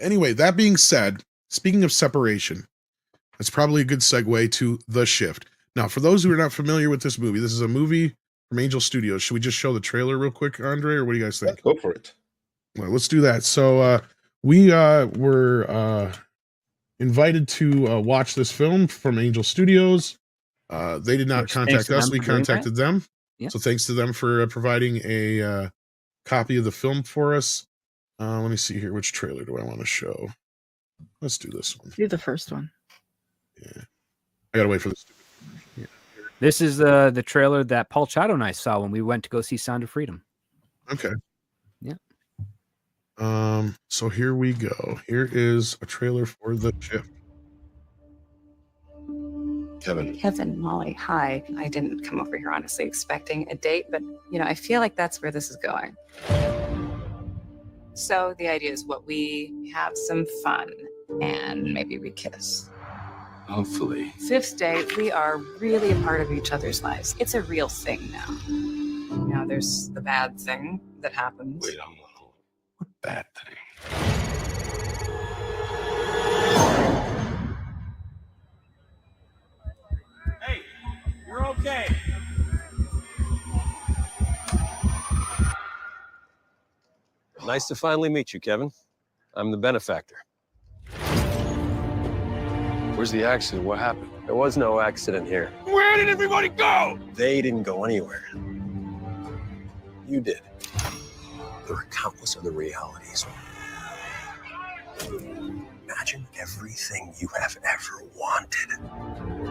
Anyway, that being said, speaking of separation, that's probably a good segue to The Shift. Now, for those who are not familiar with this movie, this is a movie from Angel Studios. Should we just show the trailer real quick, Andre, or what do you guys think? Go for it. Well, let's do that. So we were invited to watch this film from Angel Studios. They did not contact us. We contacted them. Yeah. So thanks to them for providing a copy of the film for us. Let me see here. Which trailer do I want to show? Let's do this one. Do the first one. Yeah. I gotta wait for this. Yeah. This is the trailer that Paul Chato and I saw when we went to go see Sound of Freedom. Okay. Yeah. So here we go. Here is a trailer for The Shift. Kevin, Molly, hi. I didn't come over here honestly expecting a date, but I feel like that's where this is going. So the idea is what we have some fun and maybe we kiss. Hopefully. Fifth date, we are really a part of each other's lives. It's a real thing now. Now there's the bad thing that happens. Wait, what bad thing? Hey, you're okay. Nice to finally meet you, Kevin. I'm the benefactor. Where's the accident? What happened? There was no accident here. Where did everybody go? They didn't go anywhere. You did. There are countless other realities. Imagine everything you have ever wanted.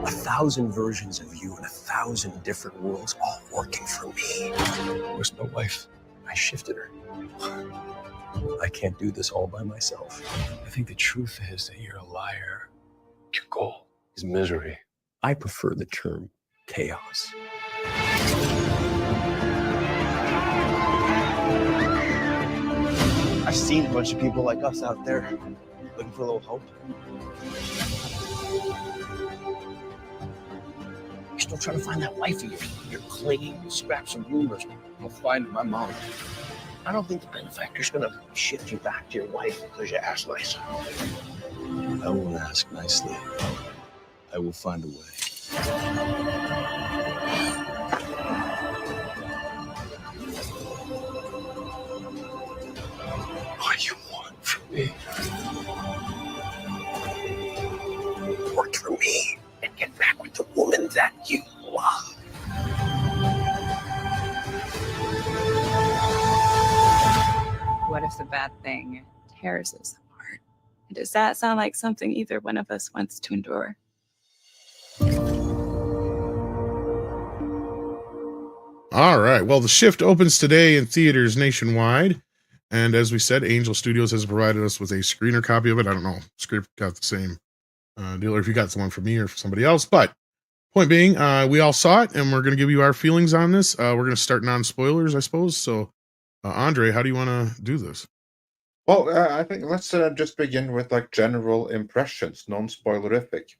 1,000 versions of you in 1,000 different worlds, all working for me. Where's my wife? I shifted her. I can't do this all by myself. I think the truth is that you're a liar. Your goal is misery. I prefer the term chaos. I've seen a bunch of people like us out there looking for a little hope. You're still trying to find that wife of yours. You're clinging to scraps of rumors. I'll find my mom. I don't think the benefactor's gonna shift you back to your wife because you asked nice. I won't ask nicely. I will find a way. What do you want from me? Work for me and get back with the woman that you love. What if the bad thing tears us apart? Does that sound like something either one of us wants to endure? All right. Well, The Shift opens today in theaters nationwide. And as we said, Angel Studios has provided us with a screener copy of it. I don't know. Script got the same deal, or if you got the one from me or for somebody else. But point being, we all saw it, and we're going to give you our feelings on this. We're going to start non-spoilers, I suppose. So, Andre, how do you want to do this? Well, I think let's just begin with like general impressions, non-spoilerific.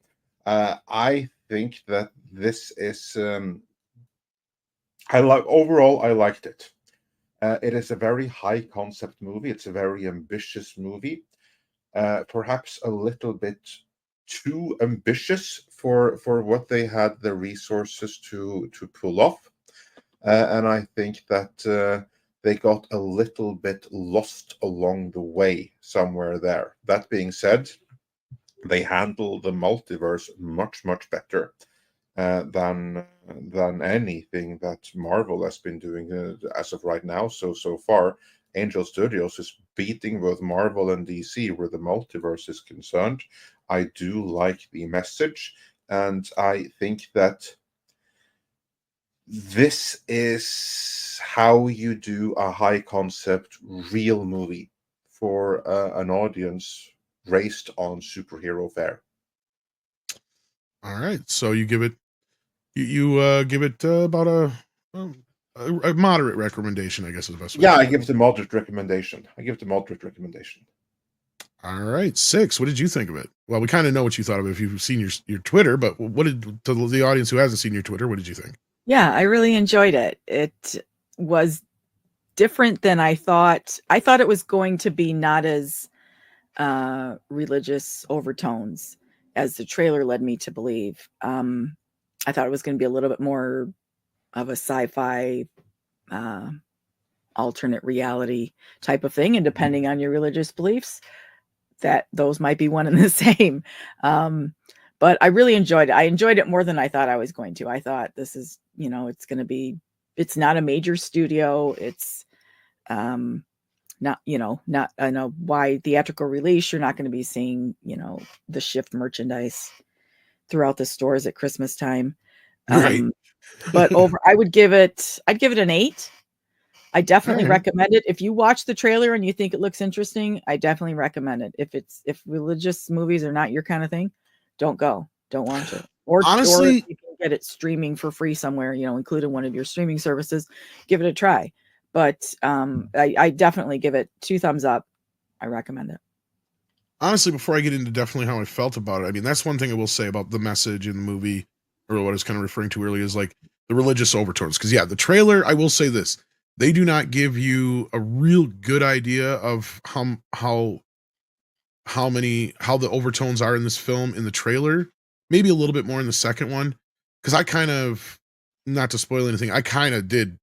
I think that this is overall I liked it. It is a very high concept movie. It's a very ambitious movie, perhaps a little bit too ambitious for what they had the resources to pull off, and I think that they got a little bit lost along the way somewhere there. That being said, they handle the multiverse much better than anything that Marvel has been doing as of right now. So far, Angel Studios is beating both Marvel and DC where the multiverse is concerned. I do like the message, and I think that this is how you do a high concept real movie for an audience raised on superhero fare. All right. So you give it, you give it about a moderate recommendation, I guess is the best way. Yeah, I give it a moderate recommendation. All right, 6. What did you think of it? Well, we kind of know what you thought of it if you've seen your Twitter, but what did, to the audience who hasn't seen your Twitter, what did you think? Yeah, I really enjoyed it. It was different than I thought. I thought it was going to be not as religious overtones as the trailer led me to believe. I thought it was going to be a little bit more of a sci-fi alternate reality type of thing, and depending on your religious beliefs, that those might be one and the same. But I really enjoyed it. I enjoyed it more than I thought I was going to. I thought this is, it's going to be, it's not a major studio. It's not in a wide theatrical release. You're not going to be seeing, the Shift merchandise throughout the stores at Christmas time. Right. But I'd give it an 8. I definitely All right. recommend it. If you watch the trailer and you think it looks interesting, I definitely recommend it. If religious movies are not your kind of thing, don't go. Don't watch it. Or Honestly, if you can get it streaming for free somewhere, including one of your streaming services, give it a try. But I definitely give it 2 thumbs up. I recommend it. honestly, before I get into definitely how I felt about it, I mean, that's one thing I will say about the message in the movie, or what I was kind of referring to earlier, is like the religious overtones. Because yeah, the trailer, I will say this, they do not give you a real good idea of how the overtones are in this film in the trailer. Maybe a little bit more in the second one, because I kind of, not to spoil anything, I kind of did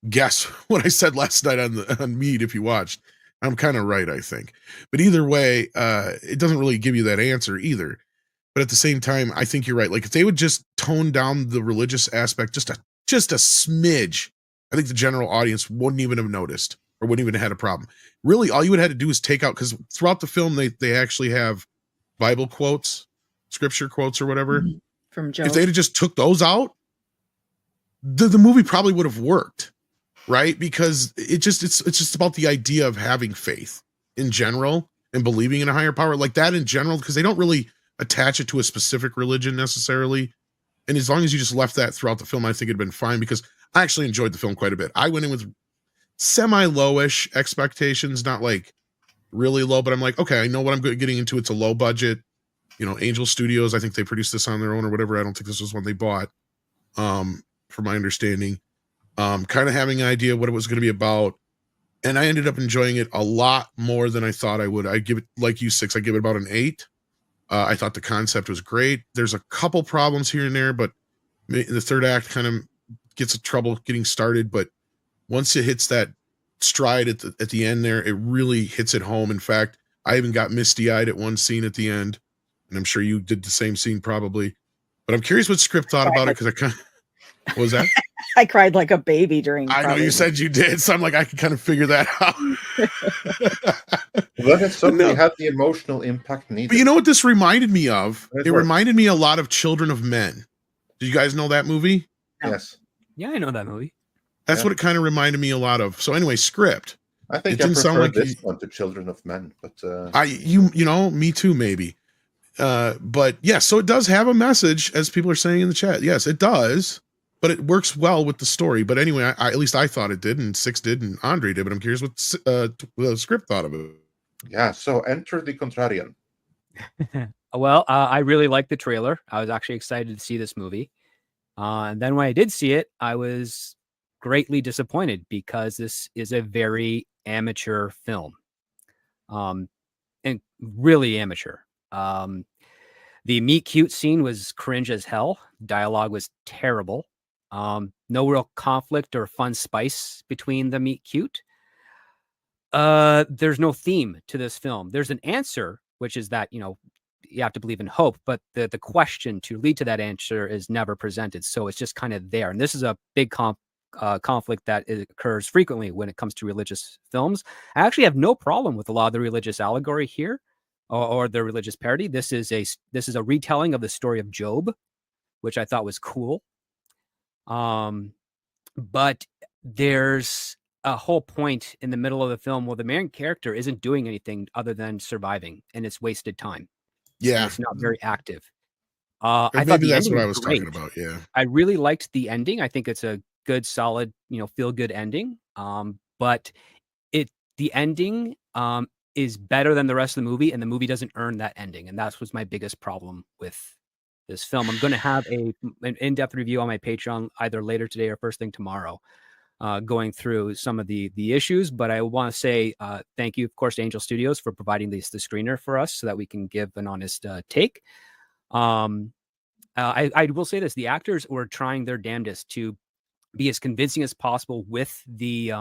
guess what I said last night on Mead. If you watched, I'm kind of right, I think. But either way, it doesn't really give you that answer either. But at the same time, I think you're right. Like if they would just tone down the religious aspect just a smidge, I think the general audience wouldn't even have noticed or wouldn't even have had a problem. Really, all you would have had to do is take out, because throughout the film they actually have Bible quotes, scripture quotes or whatever. From Job. If they'd have just took those out, the movie probably would have worked, right? Because it's just about the idea of having faith in general and believing in a higher power like that in general, because they don't really attach it to a specific religion necessarily. And as long as you just left that throughout the film, I think it'd been fine, because I actually enjoyed the film quite a bit. I went in with semi-lowish expectations, not like really low, but I'm like, okay, I know what I'm getting into. It's a low budget, Angel Studios. I think they produced this on their own or whatever. I don't think this was one they bought, from my understanding. Kind of having an idea what it was going to be about. And I ended up enjoying it a lot more than I thought I would. I give it, like you, 6. I give it about an 8. I thought the concept was great. There's a couple problems here and there, but the third act kind of gets trouble getting started. But once it hits that stride at the end there, it really hits it home. In fact, I even got misty-eyed at one scene at the end, and I'm sure you did the same scene probably. But I'm curious what Script thought about it, because I kind of, what was that? I cried like a baby during. I know you said you did, so I'm like, I can kind of figure that out. But it certainly had the emotional impact needed. But you know what this reminded me of? It It worked. reminded me a lot of Children of Men. Do you guys know that movie? Yes. Yeah, I know that movie. That's Yeah. what it kind of reminded me a lot of. So anyway, Script. I think It I didn't sound prefer like this you- one to Children of Men, but Me too, maybe. But yeah, so it does have a message, as people are saying in the chat. Yes, it does, but it works well with the story. But anyway, at least I thought it did, and 6 did, and Andre did. But I'm curious what the Script thought of it. yeah. So enter the contrarian. Well, I really liked the trailer. I was actually excited to see this movie. And then when I did see it, I was greatly disappointed, because this is a very amateur film. And really amateur. The meet cute scene was cringe as hell. Dialogue was terrible. No real conflict or fun spice between the meet cute. There's no theme to this film. There's an answer, which is that, you have to believe in hope, but the question to lead to that answer is never presented. So it's just kind of there. And this is a big conflict that occurs frequently when it comes to religious films. I actually have no problem with a lot of the religious allegory here, or the religious parody. This is a retelling of the story of Job, which I thought was cool. But there's a whole point in the middle of the film where the main character isn't doing anything other than surviving, and it's wasted time. Yeah, It's not very active. Or I thought maybe the that's ending what I was great. talking about. Yeah, I really liked the ending. I think it's a good, solid, feel good ending. But the ending is better than the rest of the movie, and the movie doesn't earn that ending. And that was my biggest problem with this film. I'm going to have an in-depth review on my Patreon either later today or first thing tomorrow. going through some of the issues. But I want to say thank you, of course, to Angel Studios for providing the screener for us so that we can give an honest take. I will say this: the actors were trying their damnedest to be as convincing as possible with the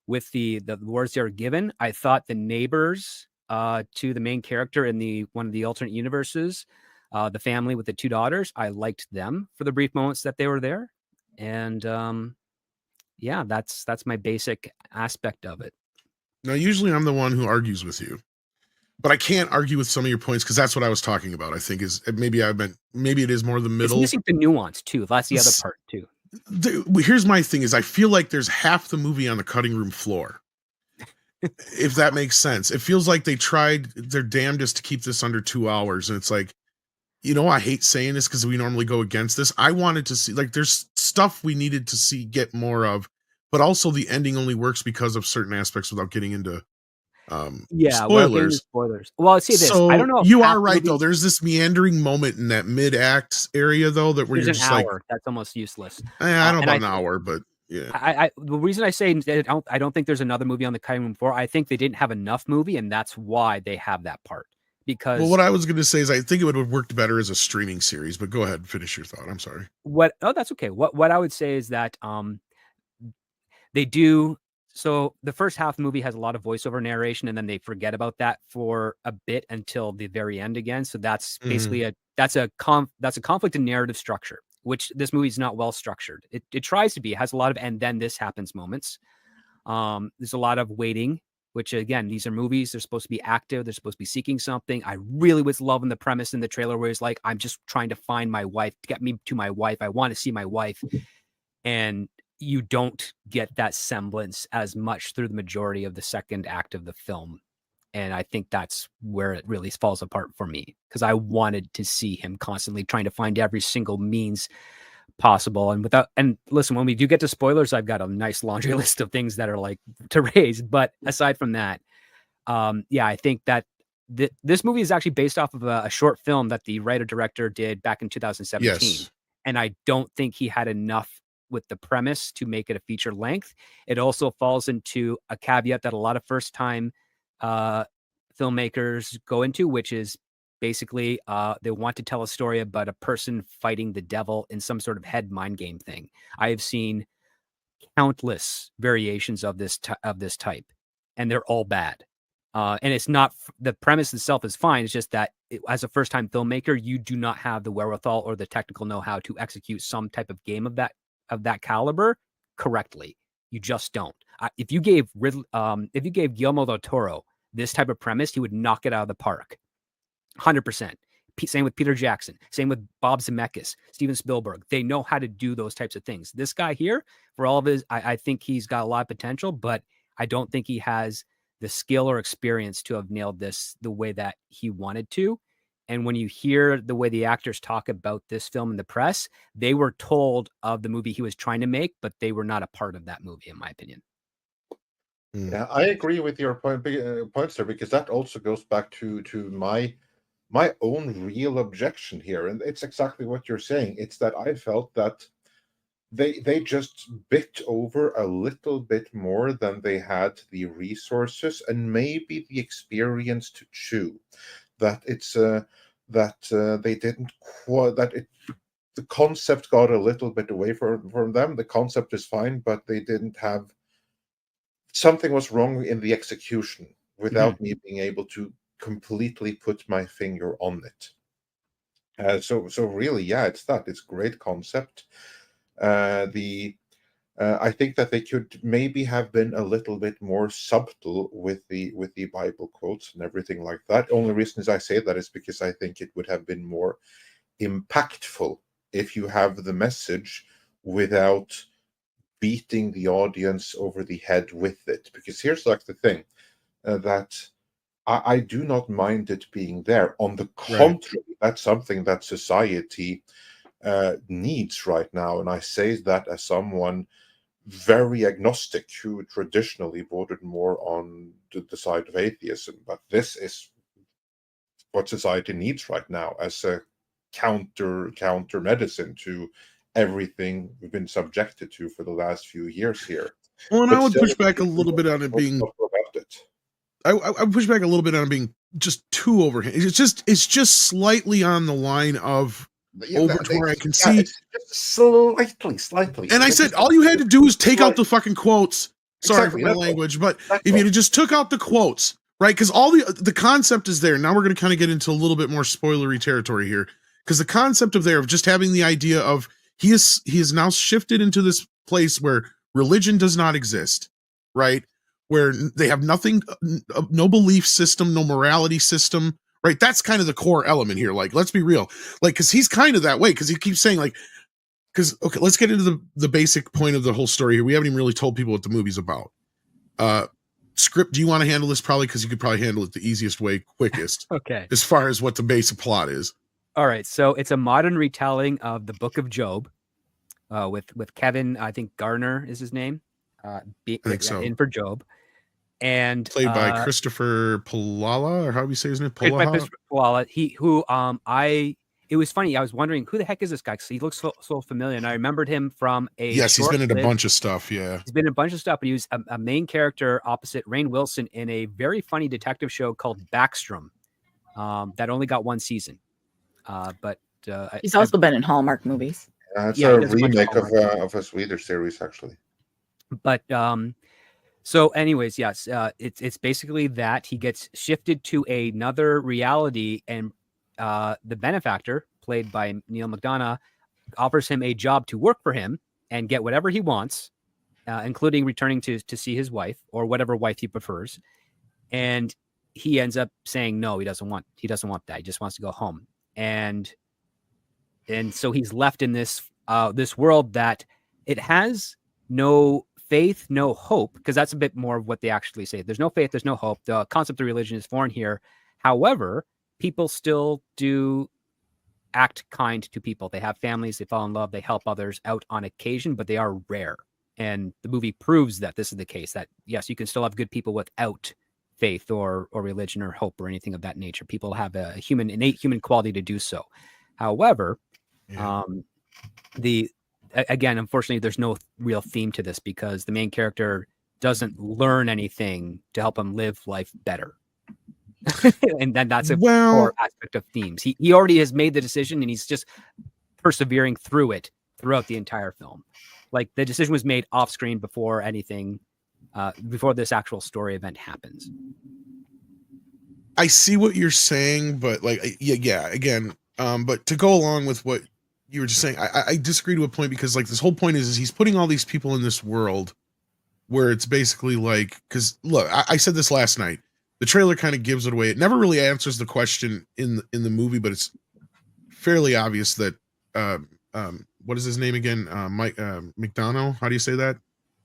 words they were given. I thought the neighbors to the main character in one of the alternate universes, the family with the two daughters, I liked them for the brief moments that they were there, and yeah, that's my basic aspect of it. Now, usually I'm the one who argues with you, but I can't argue with some of your points because that's what I was talking about. I think is maybe it is more the middle. It's missing the nuance too. That's the other part too. Here's my thing: is I feel like there's half the movie on the cutting room floor. If that makes sense, it feels like they tried their damnedest to keep this under 2 hours, and it's like, I hate saying this because we normally go against this. I wanted to see, like, there's stuff we needed to see get more of, but also the ending only works because of certain aspects without getting into spoilers. Well, I'd say this. So I don't know if you are right though. There's this meandering moment in that mid-act area though that where you're there's just an like, hour that's almost useless. I don't know about an hour, but yeah. The reason I say I don't think there's another movie on the cutting room floor. I think they didn't have enough movie, and that's why they have that part. Because well, what I was going to say is I think it would have worked better as a streaming series. But go ahead and finish your thought. I'm sorry. That's okay. What I would say is that they do. So the first half of the movie has a lot of voiceover narration, and then they forget about that for a bit until the very end again. So that's basically that's a conflict in narrative structure, which this movie is not well structured. It tries to be. It has a lot of and then this happens moments. There's a lot of waiting, which again, these are movies. They're supposed to be active. They're supposed to be seeking something. I really was loving the premise in the trailer where he's like, I'm just trying to find my wife, to get me to my wife. I want to see my wife. And you don't get that semblance as much through the majority of the second act of the film. And I think that's where it really falls apart for me, because I wanted to see him constantly trying to find every single means possible. And listen, when we do get to spoilers, I've got a nice laundry list of things that are like to raise. But aside from that, I think that this movie is actually based off of a short film that the writer-director did back in 2017. Yes. And I don't think he had enough with the premise to make it a feature length. It also falls into a caveat that a lot of first-time filmmakers go into, which is basically they want to tell a story about a person fighting the devil in some sort of head mind game thing. I have seen countless variations of this type, and they're all bad. And it's not the premise itself is fine. It's just that as a first-time filmmaker, you do not have the wherewithal or the technical know-how to execute some type of game of that caliber correctly. You just don't. If you gave Guillermo del Toro this type of premise, he would knock it out of the park. 100%. Same with Peter Jackson. Same with Bob Zemeckis, Steven Spielberg. They know how to do those types of things. This guy here, for all of his, I think he's got a lot of potential, but I don't think he has the skill or experience to have nailed this the way that he wanted to. And when you hear the way the actors talk about this film in the press, they were told of the movie he was trying to make, but they were not a part of that movie, in my opinion. Yeah, I agree with your points there, because that also goes back to my own real objection here, and it's exactly what you're saying. It's that I felt that they just bit over a little bit more than they had the resources and maybe the experience to chew. That it's they didn't the concept got a little bit away from them. The concept is fine, but they didn't have, something was wrong in the execution without me being able to completely put my finger on it. So really, it's great concept. I think that they could maybe have been a little bit more subtle with the Bible quotes and everything like that. Only reason is I say that is because I think it would have been more impactful if you have the message without beating the audience over the head with it. Because here's like the thing, that I do not mind it being there. On the contrary, that's something that society needs right now. And I say that as someone very agnostic who traditionally voted more on the side of atheism. But this is what society needs right now as a counter medicine to everything we've been subjected to for the last few years here. Well, and But I would still, push back a little bit on it being. about it. I would push back a little bit on it being just too overhand. It's just slightly on the line of over to where I can see. It's just slightly. And I said, all you had to do was take out the fucking quotes. Sorry for my language, but if you just took out the quotes, right? Because all the concept is there. Now we're going to kind of get into a little bit more spoilery territory here, because the concept of just having the idea of he is now shifted into this place where religion does not exist, right? Where they have nothing, no belief system, no morality system, right? That's kind of the core element here. Like, let's be real, like, because he's kind of that way, because he keeps saying like. Because, okay, let's get into the basic point of the whole story here. We haven't even really told people what the movie's about. Script, do you want to handle this? Probably because you could probably handle it the easiest way, quickest. Okay. As far as what the basic plot is. All right. So it's a modern retelling of the Book of Job with Kevin, I think Garner is his name. I think so. In for Job. And played by Christopher Palala, or how do you say his name? Palala. It was funny. I was wondering, who the heck is this guy? Because he looks so familiar. And I remembered him from Yes, he's been in a bunch of stuff. Yeah. He's been in a bunch of stuff, but he was a main character opposite Rainn Wilson in a very funny detective show called Backstrom that only got one season. But he's also been in Hallmark movies. It's a remake of a Swedish series, actually. But so anyways, yes, it's basically that he gets shifted to another reality, and the benefactor, played by Neil McDonough, offers him a job to work for him and get whatever he wants, including returning to see his wife, or whatever wife he prefers. And he ends up saying no, he doesn't want that. He just wants to go home. And so he's left in this world that it has no faith, no hope, because that's a bit more of what they actually say. There's no faith, there's no hope. The concept of religion is foreign here. However, people still do act kind to people. They have families, they fall in love, they help others out on occasion, but they are rare. And the movie proves that this is the case, that yes, you can still have good people without faith or religion or hope or anything of that nature. People have a innate human quality to do so. However, again, unfortunately, there's no real theme to this, because the main character doesn't learn anything to help him live life better. And then that's a core aspect of themes. He already has made the decision, and he's just persevering through it throughout the entire film. Like, the decision was made off screen before anything, before this actual story event happens. I see what you're saying, but like, yeah, again, but to go along with what you were just saying, I disagree to a point, because like this whole point is he's putting all these people in this world where it's basically like, because look, I said this last night. The trailer kind of gives it away. It never really answers the question in the movie, but it's fairly obvious that what is his name again? Mike McDonough. How do you say that?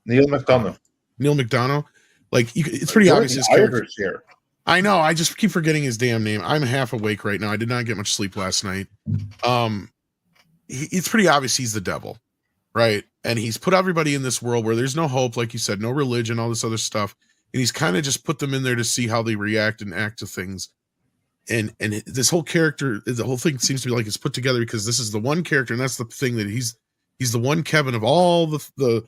Neil McDonough. Neil McDonough. Like, it's pretty obvious his character here. I know. I just keep forgetting his damn name. I'm half awake right now. I did not get much sleep last night. It's pretty obvious he's the devil, right? And he's put everybody in this world where there's no hope, like you said, no religion, all this other stuff. And he's kind of just put them in there to see how they react and act to things. And this whole character, the whole thing seems to be like it's put together because this is the one character, and that's the thing, that he's the one Kevin of all the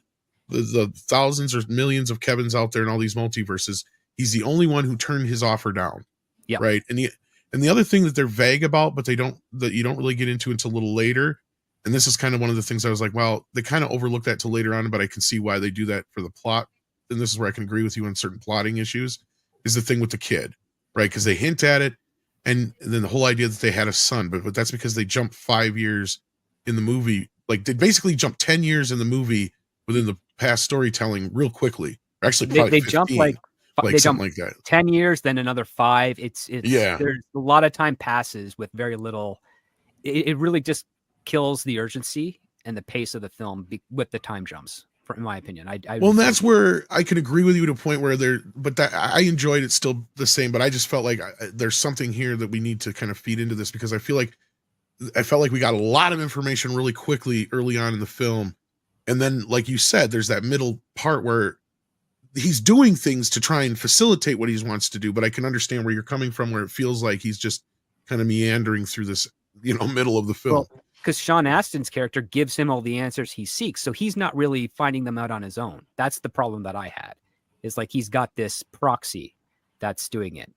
thousands or millions of Kevins out there in all these multiverses. He's the only one who turned his offer down. Yeah. Right. And the other thing that they're vague about, but that you don't really get into until a little later. And this is kind of one of the things I was like, well, they kind of overlook that till later on, but I can see why they do that for the plot. And this is where I can agree with you on certain plotting issues, is the thing with the kid, right? Because they hint at it, and then the whole idea that they had a son, but that's because they jumped 5 years in the movie. Like, they basically jumped 10 years in the movie within the past storytelling real quickly. Or actually, probably they jump like something like that. 10 years, then another 5. It's yeah. There's a lot of time passes with very little. It really just kills the urgency and the pace of the film with the time jumps. In my opinion, well, and that's where I can agree with you to a point where I enjoyed it still the same, but I just felt like there's something here that we need to kind of feed into this, because I felt like we got a lot of information really quickly early on in the film, and then, like you said, there's that middle part where he's doing things to try and facilitate what he wants to do, but I can understand where you're coming from, where it feels like he's just kind of meandering through this, middle of the film. Well, because Sean Astin's character gives him all the answers he seeks, so he's not really finding them out on his own. That's the problem that I had. Is like he's got this proxy that's doing it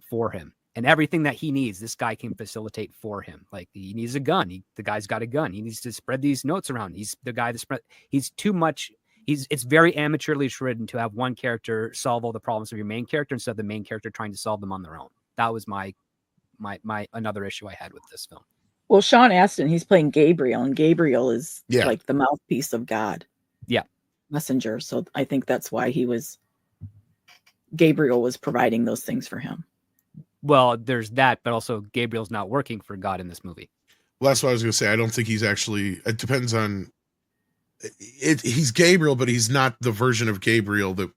for him, and everything that he needs, this guy can facilitate for him. Like he needs a gun, the guy's got a gun. He needs to spread these notes around. He's the guy that spread. He's too much. It's very amateurly written to have one character solve all the problems of your main character instead of the main character trying to solve them on their own. That was my another issue I had with this film. Well, Sean Astin, he's playing Gabriel, and Gabriel is Yeah. like the mouthpiece of God. Yeah. Messenger. So I think that's why Gabriel was providing those things for him. Well, there's that, but also Gabriel's not working for God in this movie. Well, that's what I was going to say. I don't think he's actually. It depends on. He's Gabriel, but he's not the version of Gabriel that.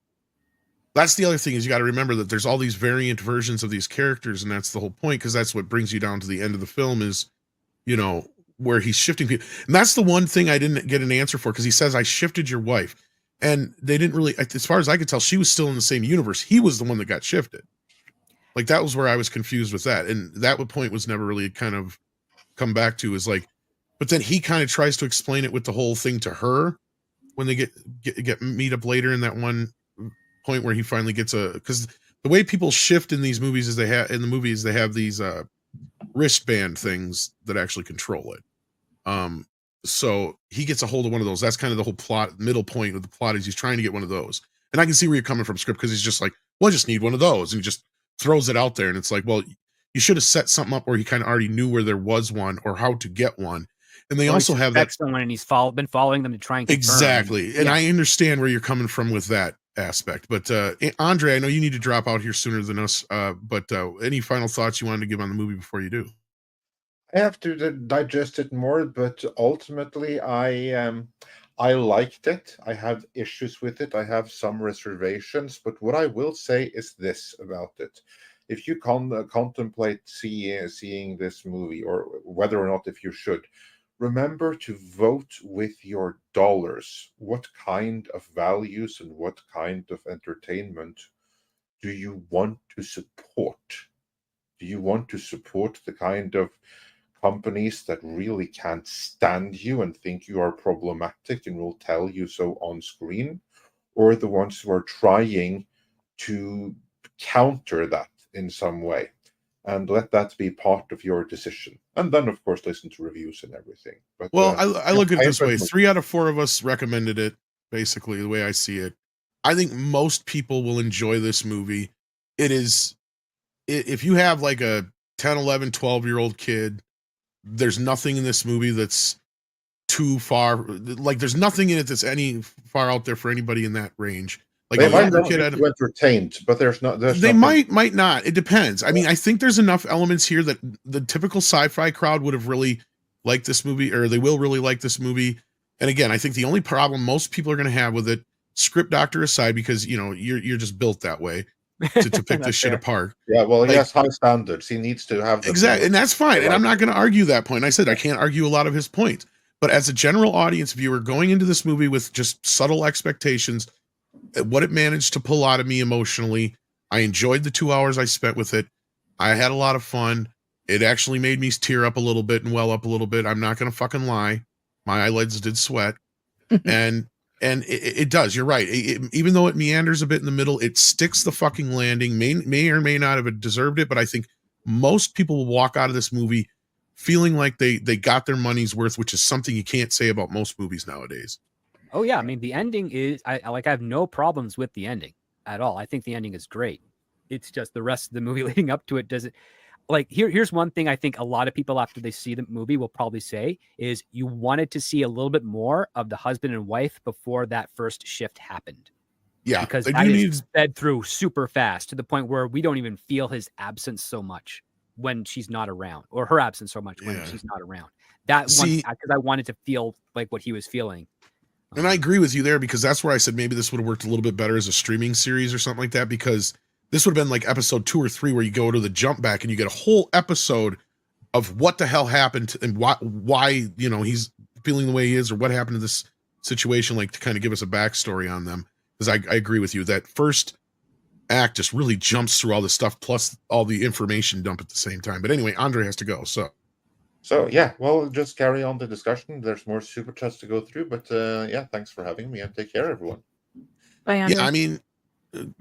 That's the other thing is you got to remember that there's all these variant versions of these characters, and that's the whole point because that's what brings you down to the end of the film is, where he's shifting people, and that's the one thing I didn't get an answer for because he says I shifted your wife, and they didn't really, as far as I could tell, she was still in the same universe. He was the one that got shifted. Like that was where I was confused with that, and that point was never really kind of come back to is like. But then he kind of tries to explain it with the whole thing to her when they get meet up later in that one point where he finally gets because the way people shift in these movies is they have these wristband things that actually control it. So he gets a hold of one of those. That's kind of the whole middle point of the plot is he's trying to get one of those. And I can see where you're coming from, script, because he's just like, well, I just need one of those. And he just throws it out there. And it's like, well, you should have set something up where he kind of already knew where there was one or how to get one. And they also have that someone, and he's been following them to try and confirm. Exactly. And I understand where you're coming from with that aspect. But Andre, I know you need to drop out here sooner than us. But any final thoughts you wanted to give on the movie before you do? I have to digest it more, but ultimately, I liked it. I have issues with it. I have some reservations, but what I will say is this about it: if you contemplate seeing this movie, or whether or not if you should, remember to vote with your dollars. What kind of values and what kind of entertainment do you want to support? Do you want to support the kind of companies that really can't stand you and think you are problematic and will tell you so on screen, or the ones who are trying to counter that in some way? And let that be part of your decision. And then, of course, listen to reviews and everything. But well, I look at it this way. 3 out of 4 of us recommended it, basically, the way I see it. I think most people will enjoy this movie. It is, if you have like a 10, 11, 12-year-old kid, there's nothing in this movie that's too far. Like, there's nothing in it that's any far out there for anybody in that range. Like they might not be too entertained, but there's not. They might not. It depends. I mean, I think there's enough elements here that the typical sci-fi crowd would have really liked this movie, or they will really like this movie. And again, I think the only problem most people are going to have with it, script doctor aside, because you're just built that way to pick this shit apart. Yeah, well, he has high standards. He needs to have exactly, and that's fine. And I'm not going to argue that point. I said I can't argue a lot of his points, but as a general audience viewer going into this movie with just subtle expectations. What it managed to pull out of me emotionally, I enjoyed the 2 hours I spent with it. I had a lot of fun. It actually made me tear up a little bit and well up a little bit. I'm not going to fucking lie. My eyelids did sweat. and it does. You're right. Even though it meanders a bit in the middle, it sticks the fucking landing. May or may not have deserved it, but I think most people will walk out of this movie feeling like they got their money's worth, which is something you can't say about most movies nowadays. Oh yeah, I mean the ending is I have no problems with the ending at all. I think the ending is great. It's just the rest of the movie leading up to it doesn't. Like here's one thing I think a lot of people after they see the movie will probably say is you wanted to see a little bit more of the husband and wife before that first shift happened. Yeah, because that is sped through super fast to the point where we don't even feel his absence so much when she's not around, or her absence so much when she's not around. That one, because I wanted to feel like what he was feeling. And I agree with you there, because that's where I said maybe this would have worked a little bit better as a streaming series or something like that, because this would have been like episode 2 or 3 where you go to the jump back and you get a whole episode of what the hell happened and why he's feeling the way he is, or what happened to this situation, like to kind of give us a backstory on them. Because I agree with you. That first act just really jumps through all this stuff plus all the information dump at the same time. But anyway, Andre has to go. So So yeah, well, just carry on the discussion. There's more super chats to go through, but yeah, thanks for having me, and take care, everyone. Bye, Andre. Yeah, I mean,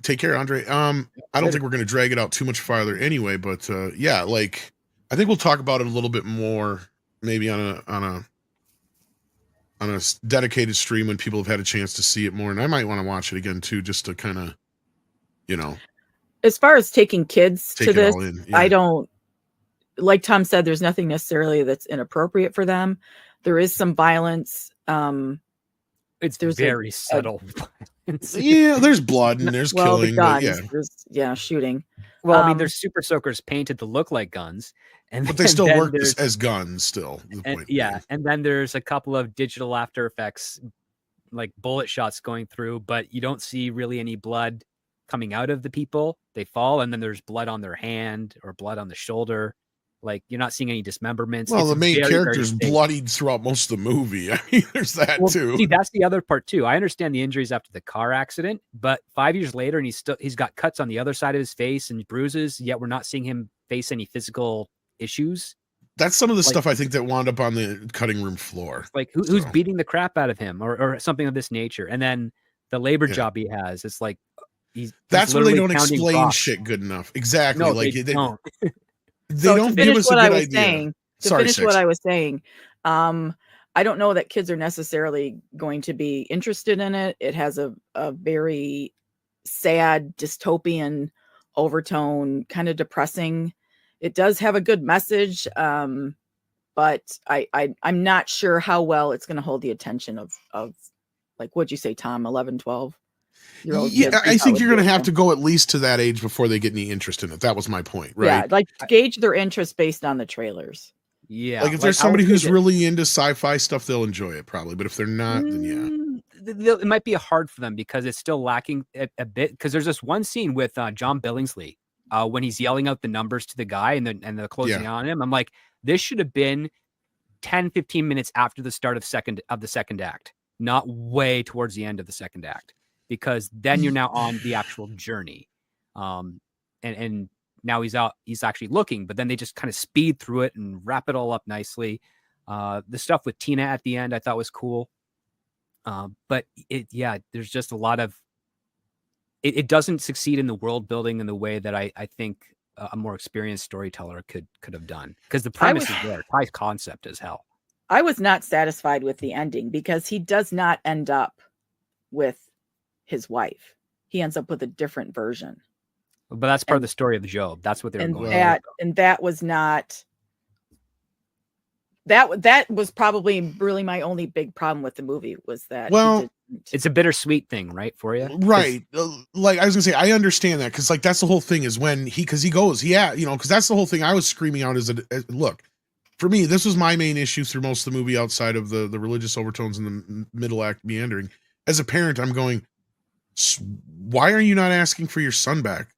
take care, Andre. I don't later. think we're going to drag it out too much farther anyway, but yeah, like I think we'll talk about it a little bit more maybe on a dedicated stream when people have had a chance to see it more, and I might want to watch it again too, just to kind of, you know, As far as taking kids take to it this, all in. I Yeah. don't, like Tom said, there's nothing necessarily that's inappropriate for them. There is some violence. It's There's very subtle violence. Yeah, there's blood and there's well, killing, the guns, but yeah. there's shooting. Well, I mean, there's super soakers painted to look like guns, and But they and still then work there's- as guns still. The and, point yeah, being. and then there's a couple of digital After Effects, like bullet shots going through, but you don't see really any blood coming out of the people. They fall, and then there's blood on their hand or blood on the shoulder. Like, you're not seeing any dismemberments. Well, It's the main very, character's very safe. bloodied throughout most of the movie. I mean, there's that Well, too. see, that's the other part too. I understand the injuries after the car accident, but 5 years later, and he's got cuts on the other side of his face and bruises. Yet we're not seeing him face any physical issues. That's some of the like- stuff I think that wound up on the cutting room floor. Like who's So. beating the crap out of him or something of this nature. And then the labor Yeah. job he has, it's like That's when they literally don't pounding explain rocks. shit good enough. Exactly. No, like they don't. they So don't to give finish us a what I good was idea. saying, Sorry, finish Six. what I was saying, I don't know that kids are necessarily going to be interested in it. It has a very sad dystopian overtone, kind of depressing. It does have a good message, but I'm not sure how well it's going to hold the attention of like, what'd you say, Tom, 11, 12 year old? Yeah, I think you're going to have to go at least to that age before they get any interest in it. That was my point, right? Yeah, like gauge their interest based on the trailers. Yeah. Like if there's I would somebody who's think really into sci-fi stuff, they'll enjoy it probably. But if they're not, then yeah. it might be hard for them because it's still lacking a bit. Because there's this one scene with John Billingsley when he's yelling out the numbers to the guy and they're closing on him. I'm like, this should have been 10, 15 minutes after the start of the second act, not way towards the end of the second act, because then you're now on the actual journey. And now he's actually looking, but then they just kind of speed through it and wrap it all up nicely. The stuff with Tina at the end I thought was cool. But there's just a lot of, it doesn't succeed in the world building in the way that I think a more experienced storyteller could have done, because the premise is there. High concept as hell. I was not satisfied with the ending because he does not end up with his wife. He ends up with a different version. But that's part of the story of Job. That's what they were going for. And that was not. That was probably really my only big problem with the movie was that. Well, it's a bittersweet thing, right, for you, right? Like I was gonna say, I understand that because like that's the whole thing is when he goes, yeah, you know, because that's the whole thing I was screaming out as look. For me, this was my main issue through most of the movie, outside of the religious overtones and the middle act meandering. As a parent, I'm going, why are you not asking for your son back?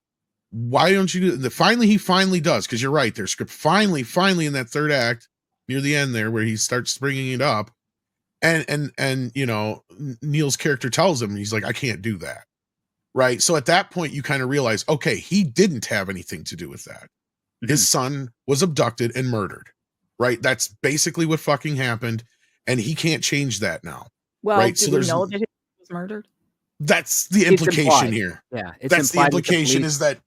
Why don't you do that? He finally does, because you're right. There's script finally in that third act near the end there where he starts bringing it up, and you know, Neil's character tells him, he's like, I can't do that, right? So at that point, you kind of realize, okay, he didn't have anything to do with that. His son was abducted and murdered, right? That's basically what fucking happened, and he can't change that now. Well, right? Did we know that he was murdered? That's the implication here. Yeah, that's the implication is that.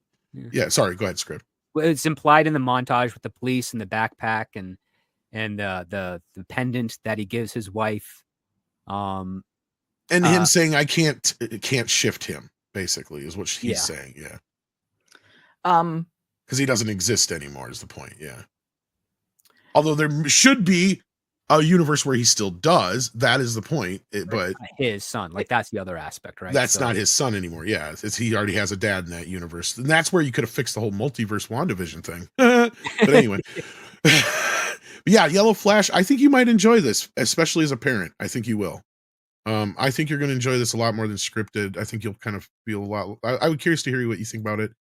Yeah, sorry. Go ahead, script. Well, it's implied in the montage with the police and the backpack and the pendant that he gives his wife. And him saying, I can't shift him, basically, is what he's saying. Yeah. Because he doesn't exist anymore is the point. Yeah. Although there should be a universe where he still does. That is the point. But his son, like that's the other aspect, right? That's not his son anymore. Yeah. He already has a dad in that universe. And that's where you could have fixed the whole multiverse WandaVision thing. But anyway. Yeah, Yellow Flash. I think you might enjoy this, especially as a parent. I think you will. I think you're going to enjoy this a lot more than Scripted. I think you'll kind of feel a lot. I would curious to hear what you think about it.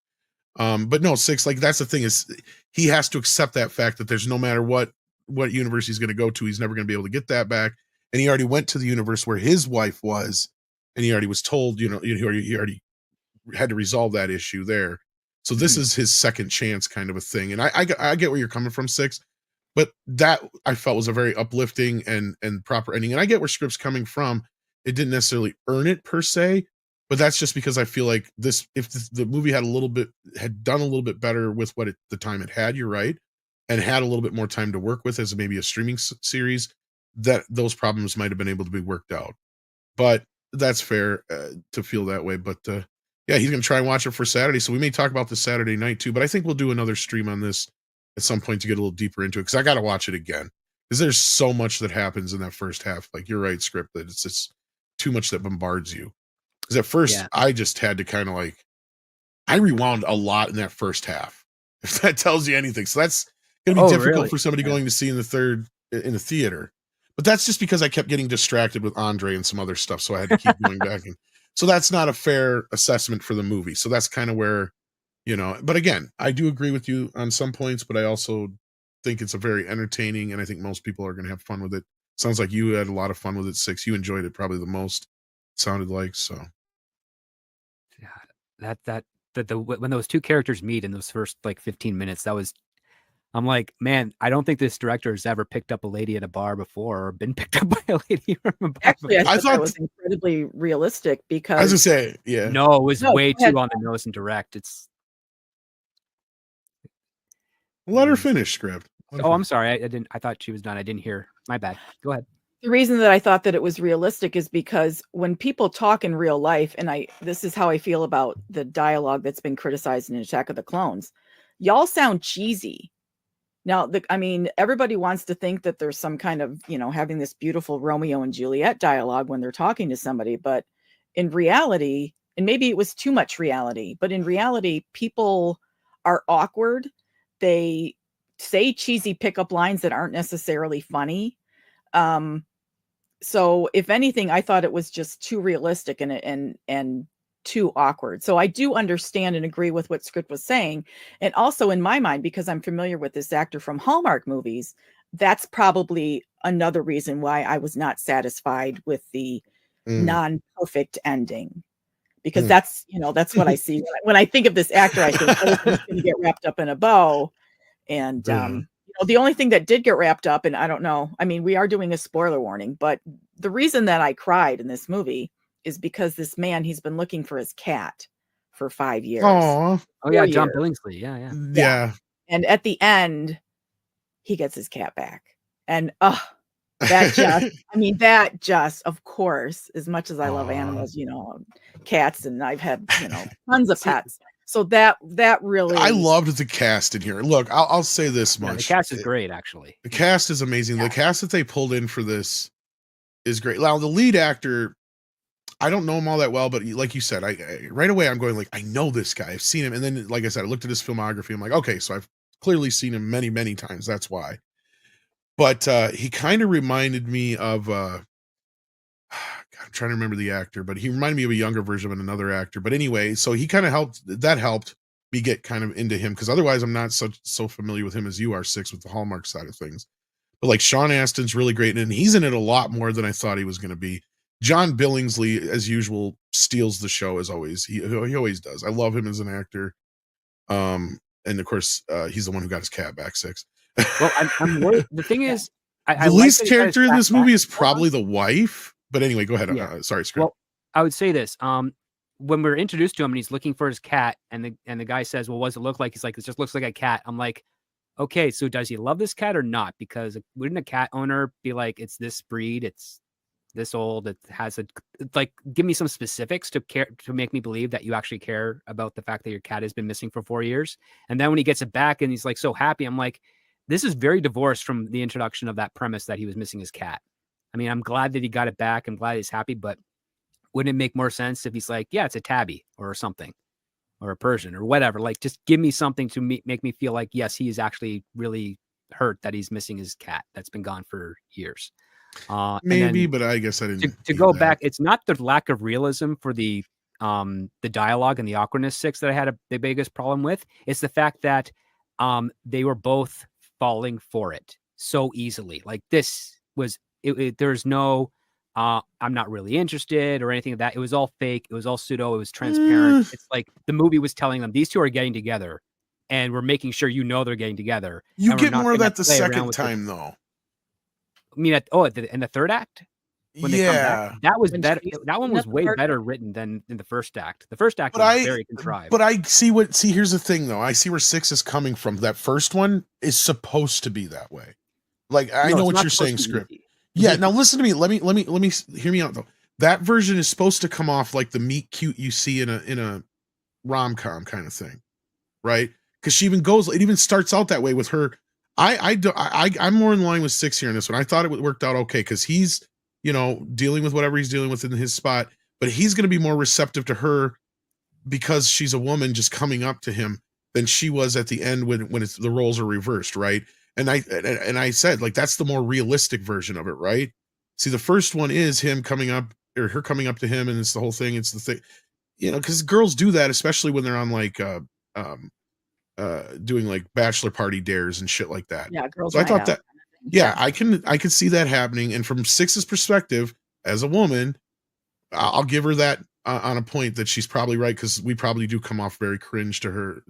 But no, Six, like that's the thing is he has to accept that fact that there's no matter what universe he's going to go to, he's never going to be able to get that back. And he already went to the universe where his wife was, and he already was told, you know, he already had to resolve that issue there. So this is his second chance kind of a thing. And I get where you're coming from, Six. But that I felt was a very uplifting and proper ending. And I get where script's coming from. It didn't necessarily earn it per se, but that's just because I feel like this, if the movie had done a little bit better with what the time it had, you're right, and had a little bit more time to work with as maybe a streaming series, that those problems might have been able to be worked out. But that's fair to feel that way. But yeah, he's going to try and watch it for Saturday. So we may talk about this Saturday night too. But I think we'll do another stream on this at some point to get a little deeper into it, because I got to watch it again, because there's so much that happens in that first half. Like, you're right, Script, that it's too much that bombards you. Because at first I just had to kind of like, I rewound a lot in that first half, if that tells you anything. So that's going to be difficult for somebody going to see in the theater. But that's just because I kept getting distracted with Andre and some other stuff. So I had to keep going back. And so that's not a fair assessment for the movie. So that's kind of where, but again, I do agree with you on some points, but I also think it's a very entertaining, and I think most people are going to have fun with it. Sounds like you had a lot of fun with it, Six. You enjoyed it probably the most, it sounded like. So yeah, when those two characters meet in those first like 15 minutes, I'm like, man, I don't think this director has ever picked up a lady at a bar before, or been picked up by a lady from a bar. Actually, I thought it was incredibly realistic, because I was gonna say, yeah, no, it was way too on the nose and direct. It's let her finish, Script. I'm sorry, I didn't. I thought she was done. I didn't hear. My bad. Go ahead. The reason that I thought that it was realistic is because when people talk in real life, and this is how I feel about the dialogue that's been criticized in Attack of the Clones, y'all sound cheesy. Now, everybody wants to think that there's some kind of, having this beautiful Romeo and Juliet dialogue when they're talking to somebody. But in reality, and maybe it was too much reality, but in reality, people are awkward. They say cheesy pickup lines that aren't necessarily funny. So if anything, I thought it was just too realistic and too awkward. So I do understand and agree with what Script was saying. And also in my mind, because I'm familiar with this actor from Hallmark movies, that's probably another reason why I was not satisfied with the non-perfect ending. Because that's what I see. When I think of this actor, I think, oh, he's going to get wrapped up in a bow. And the only thing that did get wrapped up, and I don't know, we are doing a spoiler warning, but the reason that I cried in this movie is because this man, he's been looking for his cat for 5 years. Oh yeah, John Billingsley. Yeah. And at the end, he gets his cat back. And that just, of course, as much as I love animals, cats, and I've had, tons of pets. So that really, I loved the cast in here. Look, I'll say this much. The cast is great, actually. The cast is amazing. The cast that they pulled in for this is great. Now, the lead actor, I don't know him all that well, but like you said, I right away I'm going like, I know this guy. I've seen him. And then, like I said, I looked at his filmography. I'm like, okay, so I've clearly seen him many, many times. That's why. But he kind of reminded me of God, I'm trying to remember the actor, but he reminded me of a younger version of another actor. But anyway, so he kind of helped me get kind of into him, because otherwise I'm not so familiar with him as you are, Six, with the Hallmark side of things. But like, Sean Astin's really great, and he's in it a lot more than I thought he was going to be. John Billingsley, as usual, steals the show as always. He always does. I love him as an actor. And of course, he's the one who got his cat back, Six. Well, I'm worried. The thing is, the least character in this movie is probably the wife. But anyway, go ahead. Yeah. Sorry, Script. Well, I would say this. When we're introduced to him and he's looking for his cat, and the guy says, well, what does it look like? He's like, it just looks like a cat. I'm like, okay, so does he love this cat or not? Because wouldn't a cat owner be like, it's this breed, it's this old, it has give me some specifics to make me believe that you actually care about the fact that your cat has been missing for 4 years. And then when he gets it back and he's like so happy, I'm like, this is very divorced from the introduction of that premise that he was missing his cat. I'm glad that he got it back. I'm glad he's happy, but wouldn't it make more sense if he's like, yeah, it's a tabby or something, or a Persian or whatever? Like, just give me something to make me feel like, yes, he is actually really hurt that he's missing his cat that's been gone for years. Maybe, but I guess I didn't. To go back, it's not the lack of realism for the dialogue and the awkwardness, Six, that I had the biggest problem with. It's the fact that they were both falling for it so easily. Like, this was there's no I'm not really interested or anything of that. It was all fake. It was all pseudo. It was transparent. It's like the movie was telling them these two are getting together and we're making sure they're getting together. You and we're get not more of gonna that the play around second with time, though. I mean, in the third act, when they come back, that was better. That one was way better written than in the first act. The first act was very contrived. But I see here's the thing, though. I see where 6 is coming from. That first one is supposed to be that way. Like, I know what you're saying, Script. Yeah, now listen to me. Let me hear me out, though. That version is supposed to come off like the meet cute you see in a rom-com kind of thing, right? Because she even goes, it even starts out that way with her. I'm more in line with 6 here in this one. I thought it worked out okay because he's, dealing with whatever he's dealing with in his spot, but he's going to be more receptive to her because she's a woman just coming up to him than she was at the end when the roles are reversed, right? And I said, like, that's the more realistic version of it, right? See, the first one is him coming up or her coming up to him, and it's the whole thing. It's the thing, because girls do that, especially when they're on like doing like bachelor party dares and shit like that. Yeah, girls. So I thought that, yeah, I can see that happening. And from 6's perspective, as a woman, I'll give her that on a point that she's probably right, because we probably do come off very cringe to her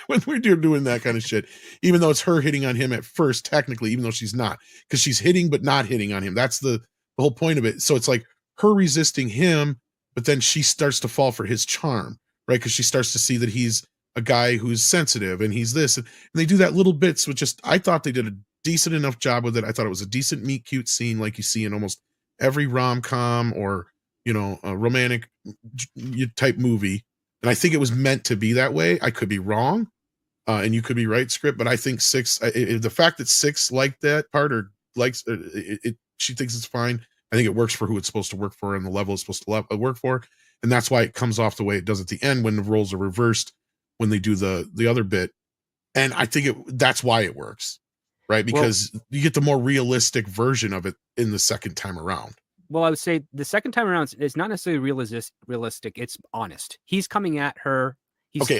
when we're doing that kind of shit, even though it's her hitting on him at first, technically, even though she's not, because she's hitting but not hitting on him. That's the whole point of it. So it's like her resisting him, but then she starts to fall for his charm, right? Because she starts to see that he's a guy who's sensitive and he's this, and they do that little bits with just, I thought they did a decent enough job with it. I thought it was a decent meet cute scene like you see in almost every rom-com or a romantic type movie, and I think it was meant to be that way. I could be wrong, and you could be right, Script, but I think 6, the fact that 6 liked that part or likes it, she thinks it's fine. I think it works for who it's supposed to work for and the level it's supposed to work for, and that's why it comes off the way it does at the end when the roles are reversed, when they do the other bit, and I think that's why it works, right? Because you get the more realistic version of it in the second time around. Well, I would say the second time around, it's not necessarily realistic. It's honest. He's coming at her.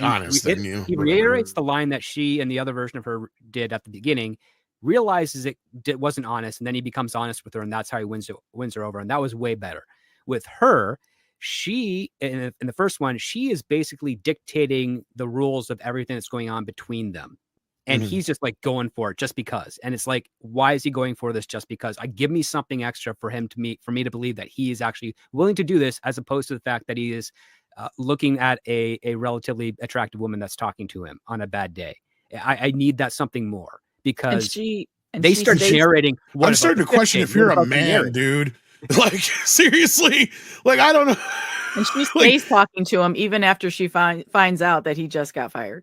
Honest. He reiterates the line that she and the other version of her did at the beginning, realizes it wasn't honest, and then he becomes honest with her, and that's how he wins her over. And that was way better. With her, she, in the first one, she is basically dictating the rules of everything that's going on between them. And he's just like going for it just because. And it's like, why is he going for this just because? Give me something extra for me to believe that he is actually willing to do this, as opposed to the fact that he is looking at a relatively attractive woman that's talking to him on a bad day. I need that something more, because they start generating. I'm starting to question if you're a man, dude. Like, seriously, like, I don't know. And she stays talking to him even after she finds out that he just got fired.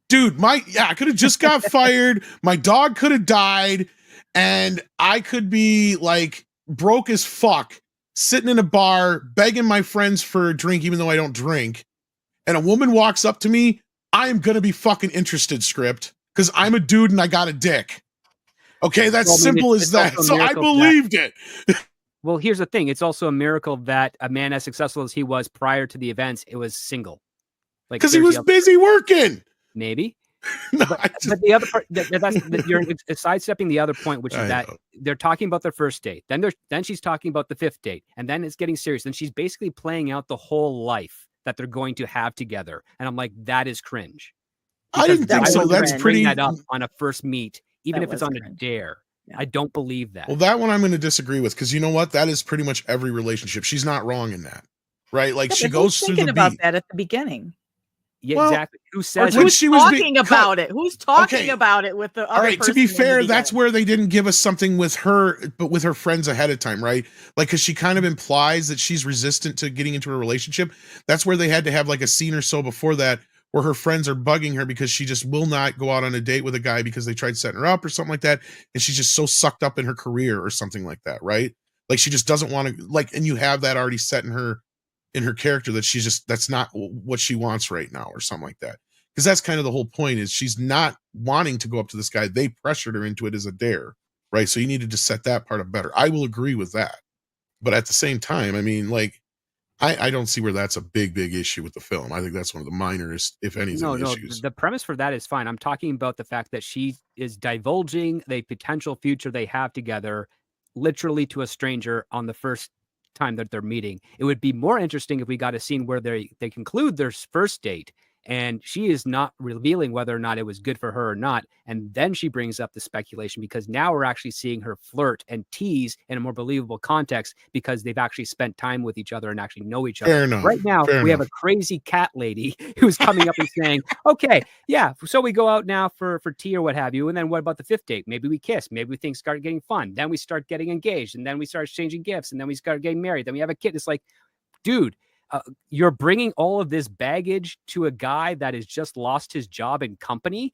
Dude, I could have just got fired. My dog could have died, and I could be like broke as fuck, sitting in a bar begging my friends for a drink, even though I don't drink. And a woman walks up to me. I am gonna be fucking interested, Script, because I'm a dude and I got a dick. Okay, that's simple as that. So I believed it. Well, here's the thing. It's also a miracle that a man as successful as he was prior to the events, it was single. Like, because he was busy working. Maybe. But the other part, you're sidestepping the other point, which is that they're talking about their first date. Then she's talking about the 5th date, and then it's getting serious. And she's basically playing out the whole life that they're going to have together. And I'm like, that is cringe. I didn't think so. That's pretty. That up on a first meet, even if it's on a dare. Yeah. I don't believe that. Well, that one I'm going to disagree with, because you know what? That is pretty much every relationship. She's not wrong in that, right? Like, she goes through the about that at the beginning. Yeah, exactly. Who says who's talking about it? Who's talking about it with the other? All right, to be fair, that's where they didn't give us something with her, but with her friends ahead of time, right? Like, because she kind of implies that she's resistant to getting into a relationship. That's where they had to have like a scene or so before that, where her friends are bugging her because she just will not go out on a date with a guy because they tried setting her up or something like that, and she's just so sucked up in her career or something like that, right? Like, she just doesn't want to, like, and you have that already set in her character, that she's just, that's not what she wants right now or something like that. Because that's kind of the whole point, is she's not wanting to go up to this guy. They pressured her into it as a dare, right? So you needed to set that part up better. I will agree with that. But at the same time, I mean, like, I don't see where that's a big issue with the film. I think that's one of the minorest, if anything, issues. The premise for that is fine. I'm talking about the fact that she is divulging the potential future they have together, literally to a stranger on the first time that they're meeting. It would be more interesting if we got a scene where they conclude their first date, and she is not revealing whether or not it was good for her or not. And then she brings up the speculation because now we're actually seeing her flirt and tease in a more believable context because they've actually spent time with each other and actually know each other. Fair enough. Right now, Fair we have enough. a crazy cat lady who's coming up and saying, okay, yeah, so we go out now for tea or what have you. And then what about the 5th date? Maybe we kiss. Maybe things start getting fun. Then we start getting engaged. And then we start exchanging gifts. And then we start getting married. Then we have a kid. It's like, dude, you're bringing all of this baggage to a guy that has just lost his job and company.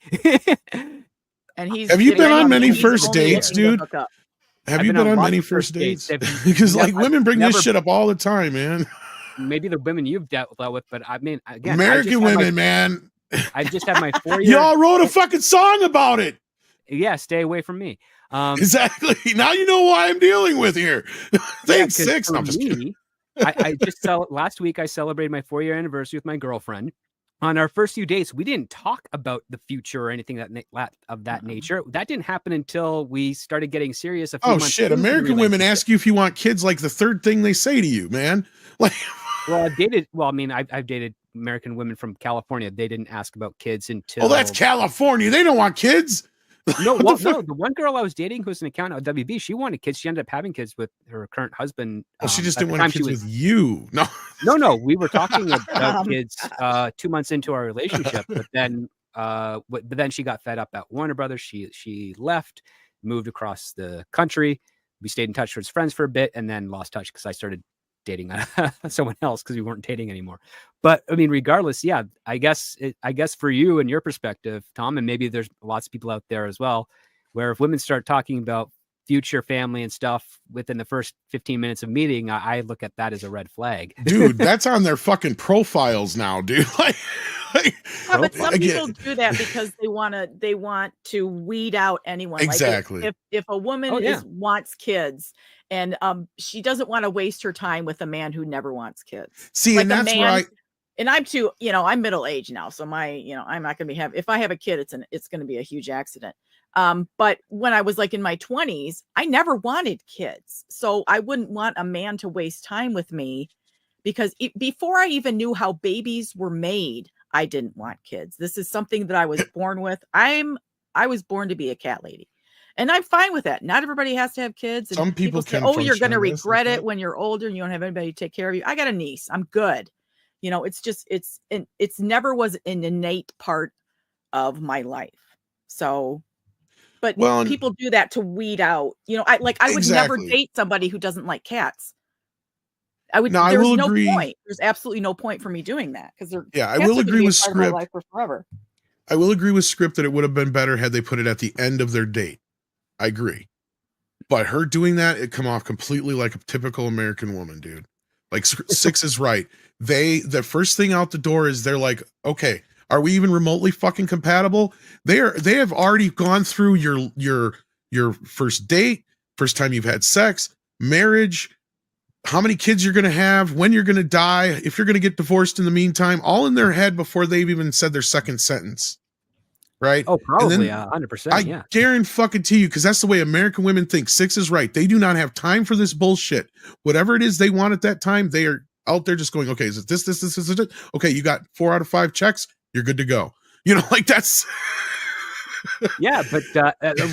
And he's Have you been on many he's first only dates, looking to dude? hook up. Have I've you been been on on lots many of first first dates. dates? Because like women bring never- this shit up all the time, man. Maybe the women you've dealt with, but I mean, again, American women, man. I just had my 4-year. Y'all wrote a fucking song about it. Yeah, stay away from me. Exactly. Now you know why I'm dealing with here. Thanks, 'cause six. for I'm just kidding. me, I just last week I celebrated my 4-year anniversary with my girlfriend. On our first few dates, we didn't talk about the future or anything of that nature. That didn't happen until we started getting serious. A few Oh months shit! into the American women relationship. ask you if you want kids like the third thing they say to you, man. Like, Well, I've dated. Well, I mean, I've dated American women from California. They didn't ask about kids until. oh, that's California. They don't want kids. No, What well, the fuck? no. The one girl I was dating who's an accountant at WB, she wanted kids. She ended up having kids with her current husband. Well, she just at didn't the want time kids she was- with you. No. No. We were talking about kids 2 months into our relationship, but then she got fed up at Warner Brothers. She left, moved across the country. We stayed in touch as friends for a bit, and then lost touch because I started dating someone else because we weren't dating anymore. But I mean, regardless, yeah, I guess for you and your perspective, Tom, and maybe there's lots of people out there as well, where if women start talking about future family and stuff within the first 15 minutes of meeting, I look at that as a red flag. Dude, that's on their fucking profiles now, dude. Like Yeah, but some again, people do that because they want to weed out anyone. Exactly. Like if a woman Oh, yeah. wants kids and she doesn't want to waste her time with a man who never wants kids. see, Like and a that's man, right. and I'm too, I'm middle aged now, so I'm not gonna if I have a kid, it's gonna be a huge accident. But when I was like in my 20s, I never wanted kids, so I wouldn't want a man to waste time with me because before I even knew how babies were made, I didn't want kids. This is something that I was born with. I was born to be a cat lady. And I'm fine with that. Not everybody has to have kids. And Some people say, can oh, you're function, going to I guess, regret like it that. when you're older and you don't have anybody to take care of you. I got a niece. I'm good. It's never was an innate part of my life. So, but Well, people do that to weed out, I would never Exactly. date somebody who doesn't like cats. I I there's will no agree. point. There's absolutely no point for me doing that because I will agree with part of my Script. life for forever. I will agree with Script that it would have been better had they put it at the end of their date. I agree. But her doing that, it come off completely like a typical American woman, dude. Like Six is right. The first thing out the door is they're like, okay, are we even remotely fucking compatible? They have already gone through your first date, first time you've had sex, marriage, how many kids you're going to have, when you're going to die, if you're going to get divorced in the meantime, all in their head before they've even said their second sentence. Right? Oh, probably And then 100%. Yeah. I guarantee you, because that's the way American women think. Six is right. They do not have time for this bullshit. Whatever it is they want at that time, they are out there just going, okay, is it this? Okay, you got 4 out of 5 checks. You're good to go. Like that's. Yeah, but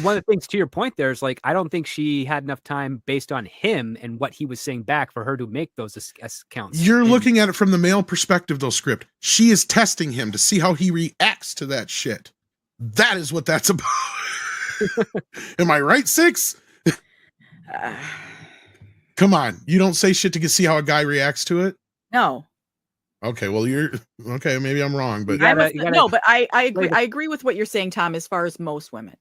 one of the things to your point there is like I don't think she had enough time based on him and what he was saying back for her to make those accounts. You're looking at it from the male perspective, though, Script. She is testing him to see how he reacts to that shit. That is what that's about. Am I right, Six? Come on. You don't say shit to see how a guy reacts to it? No. Okay, well, you're okay. Maybe I'm wrong, but no, but I agree. I agree with what you're saying, Tom, as far as most women.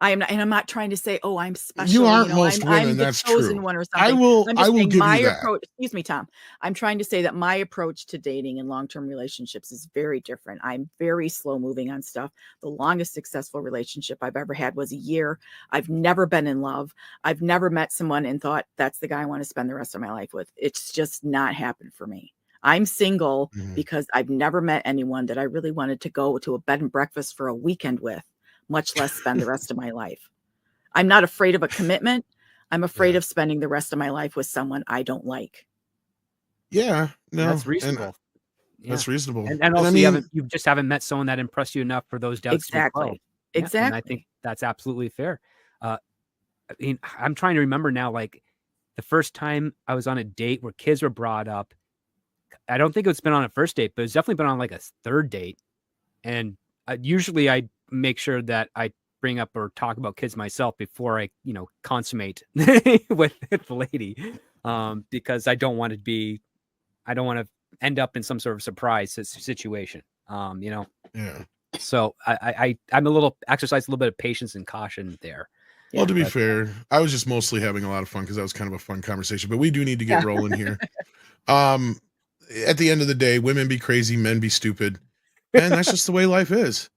I am not, and I'm not trying to say, oh, I'm special. You aren't most women. I'm the That's chosen true. one or something. I will saying give my you that. approach. Excuse me, Tom. I'm trying to say that my approach to dating and long-term relationships is very different. I'm very slow moving on stuff. The longest successful relationship I've ever had was a year. I've never been in love. I've never met someone and thought that's the guy I want to spend the rest of my life with. It's just not happened for me. I'm single because I've never met anyone that I really wanted to go to a bed and breakfast for a weekend with, much less spend the rest of my life. I'm not afraid of a commitment. I'm afraid of spending the rest of my life with someone I don't like. Yeah, no, that's reasonable. Yeah. That's reasonable. And also you just haven't met someone that impressed you enough for those doubts to be Exactly. quelled. Yeah, Exactly. and I think that's absolutely fair. I mean, I'm trying to remember now, like the first time I was on a date where kids were brought up. I don't think it's been on a first date, but it's definitely been on like a third date. And usually I make sure that I bring up or talk about kids myself before I, consummate with the lady, because I don't want to end up in some sort of surprise situation. Yeah. So I'm exercise a little bit of patience and caution there. Well, to be fair, I was just mostly having a lot of fun because that was kind of a fun conversation, but we do need to get rolling here. At the end of the day, women be crazy, men be stupid. And that's just the way life is.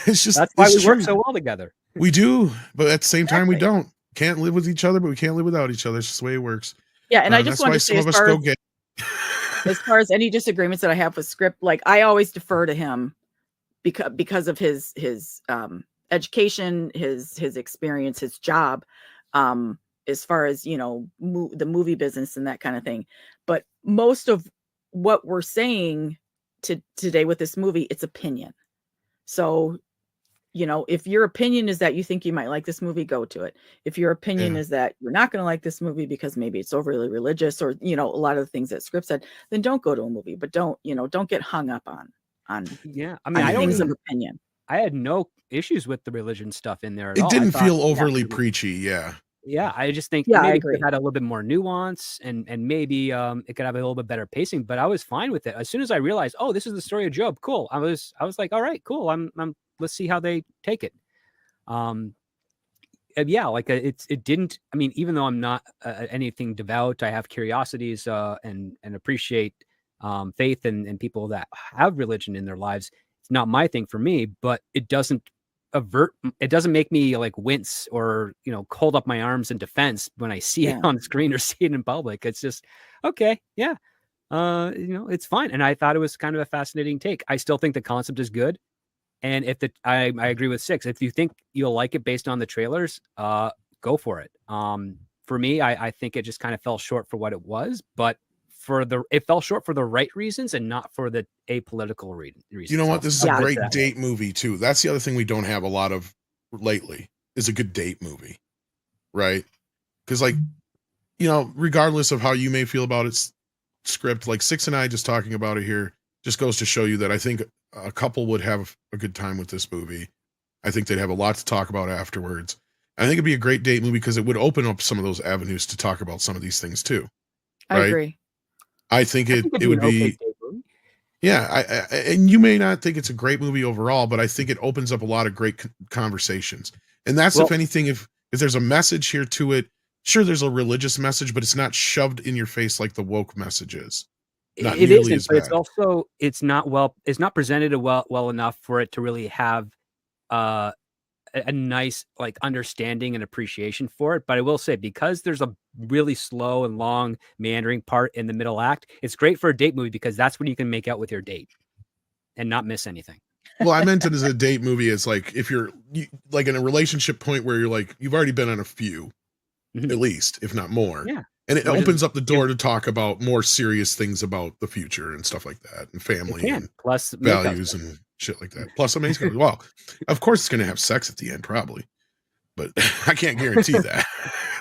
It's just, that's why we work so well together. We do, but at the same time, we don't. Can't live with each other, but we can't live without each other. It's just the way it works. Yeah, and I just want to say, as far as any disagreements that I have with script, like I always defer to him because of his education, his experience, his job, as far as the movie business and that kind of thing. But most of what we're saying today with this movie, it's opinion. So, if your opinion is that you think you might like this movie, go to it. If your opinion is that you're not going to like this movie because maybe it's overly religious or, a lot of the things that script said, then don't go to a movie, but don't get hung up on things of opinion. I had no issues with the religion stuff in there at all. It didn't feel overly preachy. Yeah. Yeah. I just think I maybe agree. it had a little bit more nuance and maybe it could have a little bit better pacing, but I was fine with it. As soon as I realized, oh, this is the story of Job. Cool. I was like, all right, cool. Let's see how they take it. It didn't, I mean, even though I'm not anything devout, I have curiosities and appreciate faith and people that have religion in their lives. It's not my thing for me, but it doesn't make me like wince or, hold up my arms in defense when I see it on screen or see it in public. It's just, okay. Yeah. It's fine. And I thought it was kind of a fascinating take. I still think the concept is good. And I agree with Six. If you think you'll like it based on the trailers, go for it. For me, I think it just kind of fell short for what it was, but it fell short for the right reasons and not for the apolitical reasons. You know what? This is a great date movie too. That's the other thing we don't have a lot of lately is a good date movie, right? Because regardless of how you may feel about its script, like Six and I just talking about it here just goes to show you that I think a couple would have a good time with this movie. I think they'd have a lot to talk about afterwards. I think it'd be a great date movie because it would open up some of those avenues to talk about some of these things too. Right? I agree. I think it would be. Yeah, and you may not think it's a great movie overall, but I think it opens up a lot of great conversations. And that's, if anything, if there's a message here to it, sure, there's a religious message, but it's not shoved in your face like the woke message is. It isn't, but it's also it's not presented well enough for it to really have a nice understanding and appreciation for it. But I will say, because there's a really slow and long meandering part in the middle act, it's great for a date movie because that's when you can make out with your date and not miss anything. Well, I meant it as a date movie. It's like if you're like in a relationship point where you're like, you've already been on a few, at least, if not more. Yeah. And it opens up the door to talk about more serious things about the future and stuff like that, and family and plus values and shit like that. Plus, amazing. Well, of course, it's going to have sex at the end, probably, but I can't guarantee that.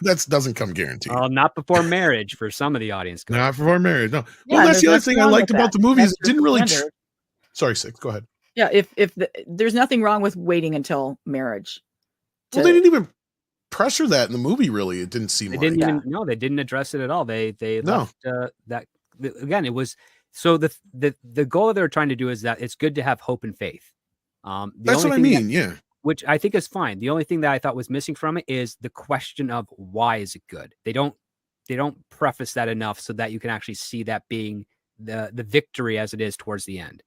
That doesn't come guaranteed. Not before marriage for some of the audience. Not before marriage. No. Well, that's the other thing I liked about the movie. Is it didn't really. Sorry, Six. Go ahead. Yeah, there's nothing wrong with waiting until marriage. Well, they didn't even pressure that in the movie. Really, it didn't seem. They didn't address it at all. They left that again. It was so the goal that they were trying to do is that it's good to have hope and faith. That's what I mean. Yeah, which I think is fine. The only thing that I thought was missing from it is the question of why is it good. They don't preface that enough so that you can actually see that being the victory as it is towards the end.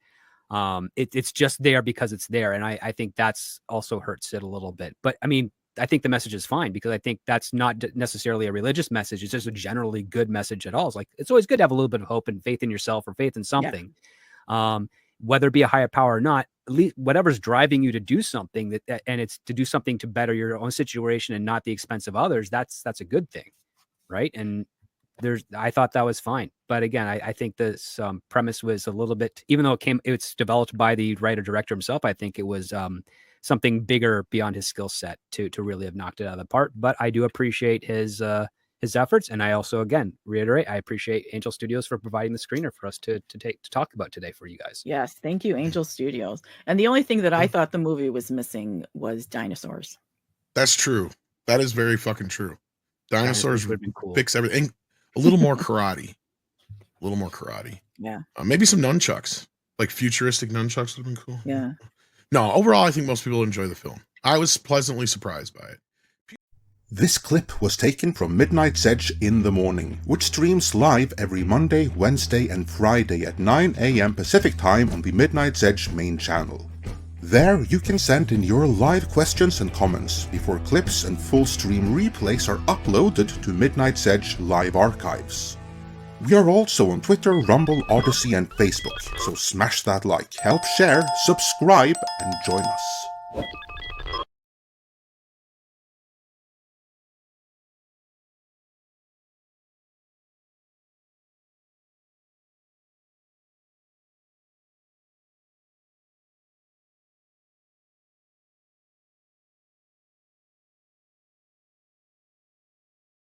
It's just there because it's there, and I think that's also hurts it a little bit. But I mean, I think the message is fine because I think that's not necessarily a religious message. It's just a generally good message at all. It's like, it's always good to have a little bit of hope and faith in yourself or faith in something, whether it be a higher power or not. At least whatever's driving you to do something and it's to do something to better your own situation and not the expense of others. That's a good thing, right? And I thought that was fine. But again, I think this premise was a little bit, even though it's developed by the writer director himself, I think it was something bigger beyond his skill set to really have knocked it out of the park. But I do appreciate his efforts, and I also, again, reiterate, I appreciate Angel Studios for providing the screener for us to talk about today for you guys. Yes, thank you, Angel Studios. And the only thing that I thought the movie was missing was dinosaurs. That's true. That is very fucking true. Dinosaurs would have been cool. fix everything. A little more karate. A little more karate. Yeah. Maybe some nunchucks, like futuristic nunchucks would have been cool. Yeah. No, overall, I think most people enjoy the film. I was pleasantly surprised by it. This clip was taken from Midnight's Edge in the Morning, which streams live every Monday, Wednesday and Friday at 9 AM Pacific Time on the Midnight's Edge main channel. There you can send in your live questions and comments before clips and full stream replays are uploaded to Midnight's Edge live archives. We are also on Twitter, Rumble, Odyssey and Facebook, so smash that like, help share, subscribe and join us.